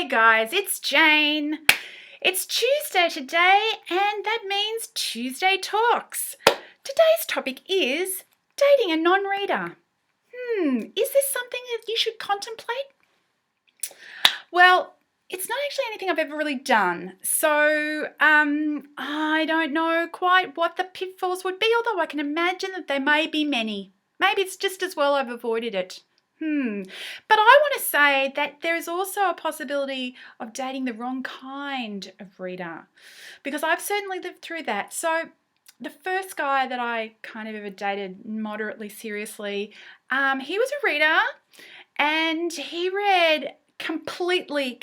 Hey guys, it's Jane. It's Tuesday today, and that means Tuesday Talks. Today's topic is dating a non-reader. Is this something that you should contemplate? Well, it's not actually anything I've ever really done, so I don't know quite what the pitfalls would be, although I can imagine that there may be many. Maybe it's just as well I've avoided it. But I want to say that there is also a possibility of dating the wrong kind of reader, because I've certainly lived through that. So the first guy that I kind of ever dated moderately seriously, he was a reader, and he read completely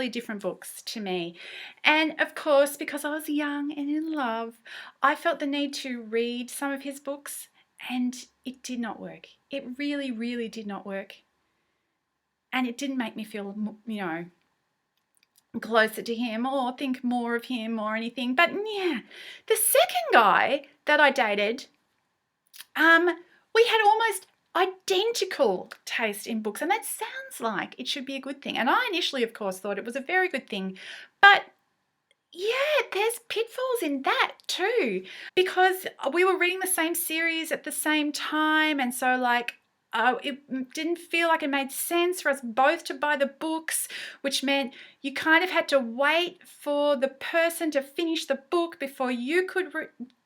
different books to me. And of course, because I was young and in love, I felt the need to read some of his books, and it did not work. It really did not work. And it didn't make me feel, closer to him or think more of him or anything. But yeah, the second guy that I dated, we had almost identical taste in books, and that sounds like it should be a good thing. And I initially, of course, thought it was a very good thing. But yeah, there's pitfalls in that too, because we were reading the same series at the same time, and so it didn't feel like it made sense for us both to buy the books, which meant you kind of had to wait for the person to finish the book before you could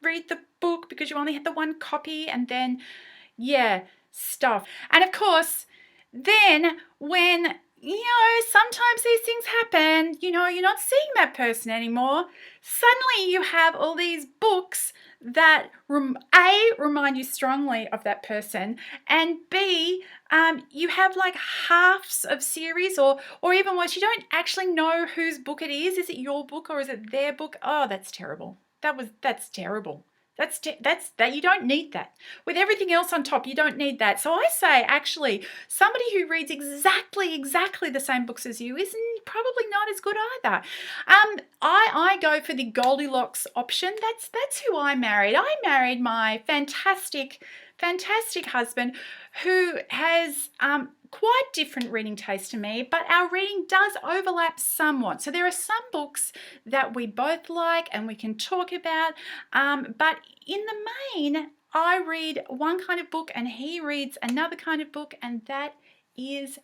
read the book, because you only had the one copy, and then stuff. And of course, then when sometimes these things happen, you're not seeing that person anymore. Suddenly you have all these books that remind you strongly of that person, and B, you have like halves of series, or even worse, you don't actually know whose book it is. Is it your book or is it their book? Oh, that's terrible. That's terrible. That's that. You don't need that. With everything else on top, you don't need that. So I say, actually, somebody who reads exactly the same books as you isn't probably not as good either. I go for the Goldilocks option. That's who I married. I married my fantastic husband, who has quite different reading taste to me, but our reading does overlap somewhat. So there are some books that we both like and we can talk about, but in the main, I read one kind of book and he reads another kind of book, and that is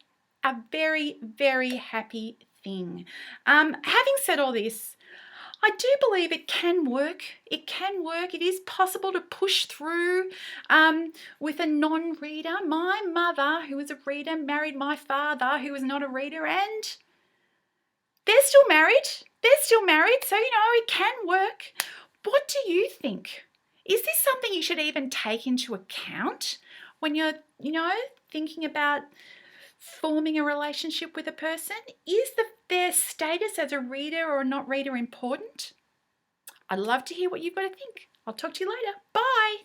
a very happy thing. Having said all this, I do believe it can work. It can work. It is possible to push through with a non-reader. My mother, who was a reader, married my father, who was not a reader, and they're still married. So, it can work. What do you think? Is this something you should even take into account when you're, thinking about forming a relationship with a person? Is their status as a reader or not reader important? I'd love to hear what you've got to think. I'll talk to you later. Bye.